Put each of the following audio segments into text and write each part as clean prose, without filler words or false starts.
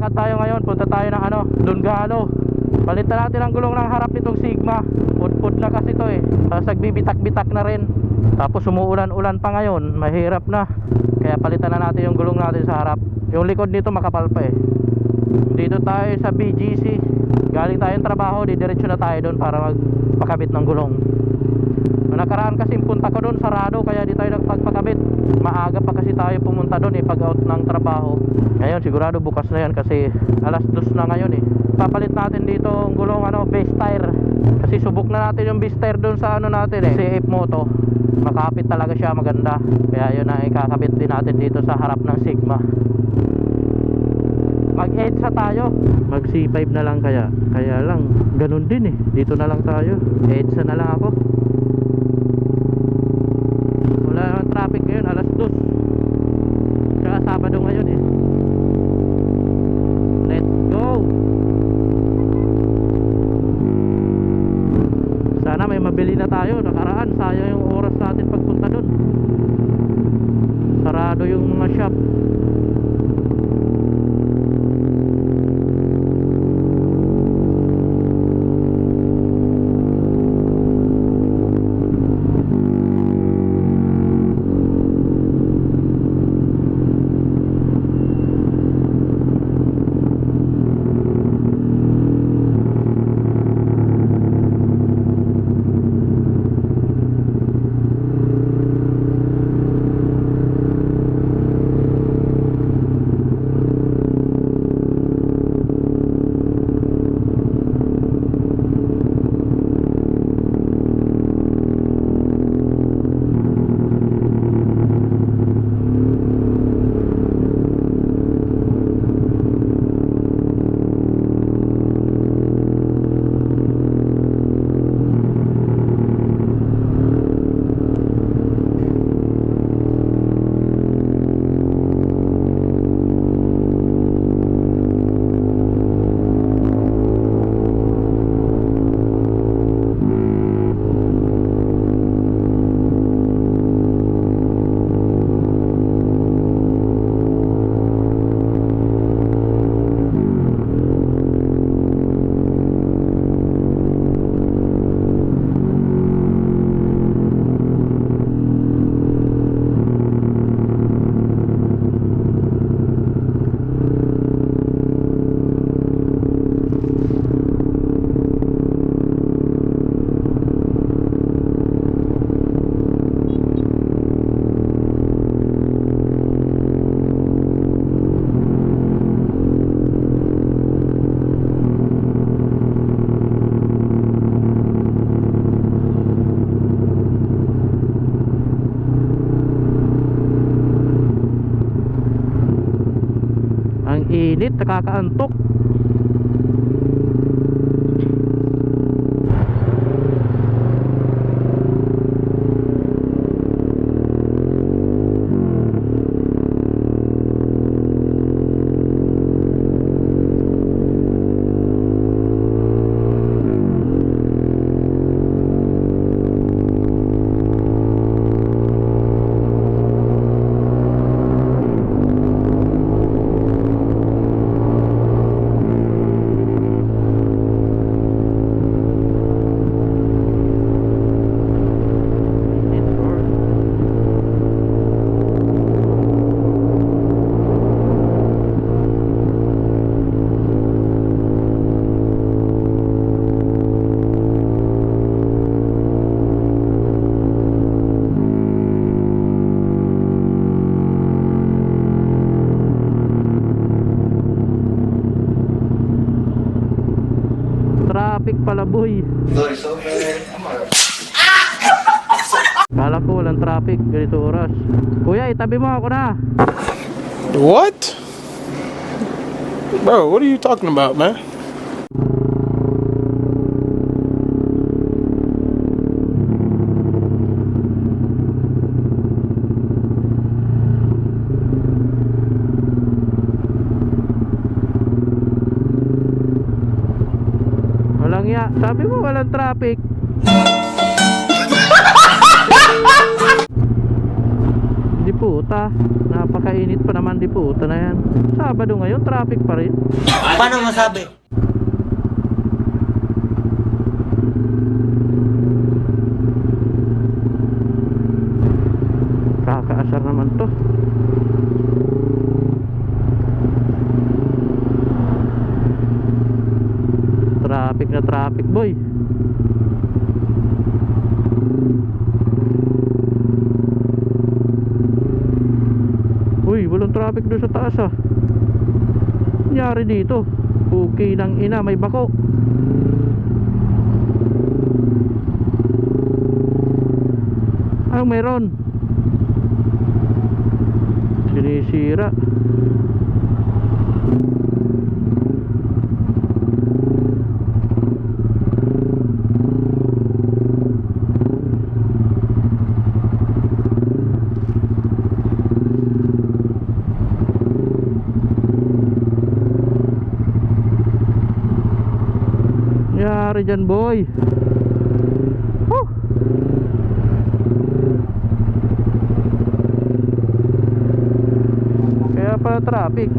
Lalakad tayo ngayon, punta tayo ng Dungalo. Palitan natin ang gulong ng harap nitong Sigma. Pudpud na kasi to eh. Tapos nagbibitak-bitak na rin. Tapos umuulan-ulan pa ngayon, mahirap na. Kaya palitan na natin yung gulong natin sa harap. Yung likod nito makapal pa eh. Dito tayo sa BGC. Galing tayong trabaho, didiretso na tayo doon para magpakabit ng gulong. Nakaraan kasi punta ko doon sarado, kaya di tayo nagpagpakabit. Maaga pa kasi tayo pumunta doon eh, pag out ng trabaho. Ngayon sigurado bukas na yan kasi alas 2 na ngayon eh. Papalit natin dito ang gulong base tire. Kasi subok na natin yung base tire doon sa natin eh, CF Moto. Makapit talaga siya, maganda. Kaya yun na ikakabit din natin dito sa harap ng Sigma. Mag-EDSA tayo. Mag C5 na lang kaya. Kaya lang ganun din eh. Dito na lang tayo. EDSA na lang ako. Wala naman traffic ngayon, alas 2. Tsaka Sabado ngayon eh. Let's go. Sana may mabili na tayo. Nakaraan, sayang yung oras natin pagpunta dun. Sarado yung mga shop. Init, nakakaantok. Traffic pala boy. Kala ko walang traffic ganito oras. Kuya, itabi mo ako na. What? Bro, what are you talking about, man? Walang ya. Sabi mo walang traffic. Di puta, napakainit pa naman di puta na yan. Sabado ngayon, traffic pa rin. Paano masabi? Kakaasar naman to. Traffic na traffic boy. Uy, walang traffic doon sa taas ah. Nangyari dito. Okay ng ina, may bako. Ah, meron. Sinisira. Nangyari dyan boy. Huh. Kaya pala traffic.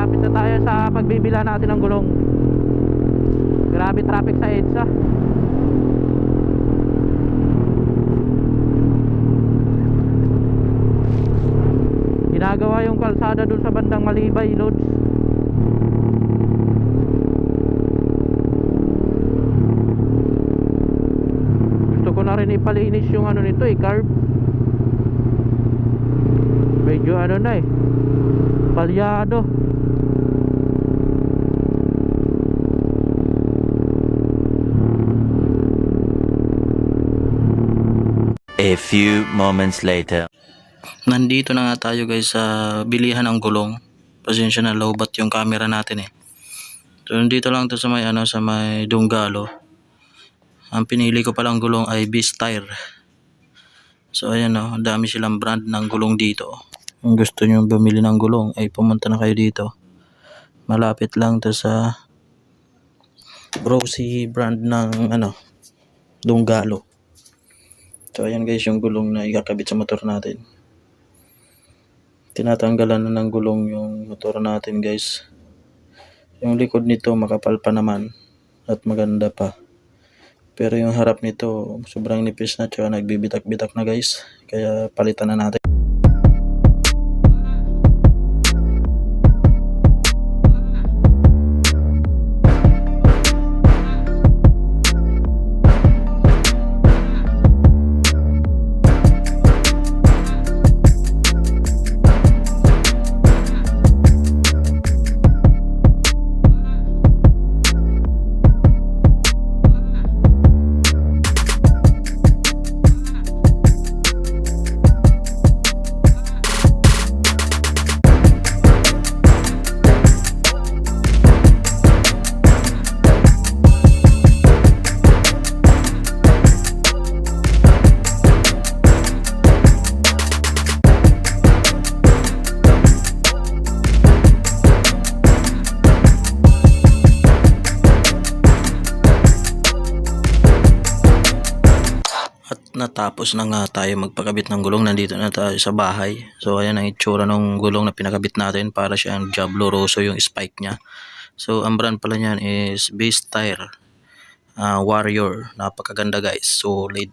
malapit na tayo sa pagbibila natin ng gulong. Grabe traffic sa EDSA. Ginagawa yung kalsada dun sa bandang Malibay, Lods. Gusto ko na rin ipalinis yung ano nito curb. Medyo ano na palyado. A few moments later. Nandito na nga tayo guys sa bilihan ng gulong. Pasensya na, lowbat yung camera natin So nandito lang to sa may sa may Dunggalo. Ang pinili ko palang gulong ay Beast Tire. So ayan dami silang brand ng gulong dito. Kung gusto nyo bumili ng gulong ay pumunta na kayo dito. Malapit lang to sa Rosie brand ng Dunggalo. So ayan guys yung gulong na ikakabit sa motor natin. Tinatanggalan na ng gulong yung motor natin guys. Yung likod nito makapal pa naman at maganda pa. Pero yung harap nito sobrang nipis na tsaka nagbibitak-bitak na guys. Kaya palitan na natin. Natapos na nga tayo magpakabit ng gulong. Nandito na tayo sa bahay. So ayan ang itsura ng gulong na pinakabit natin. Para siyang Diablo Rosso yung spike nya. So ang brand pala niyan is Beast Tire Warrior. Napakaganda guys, solid.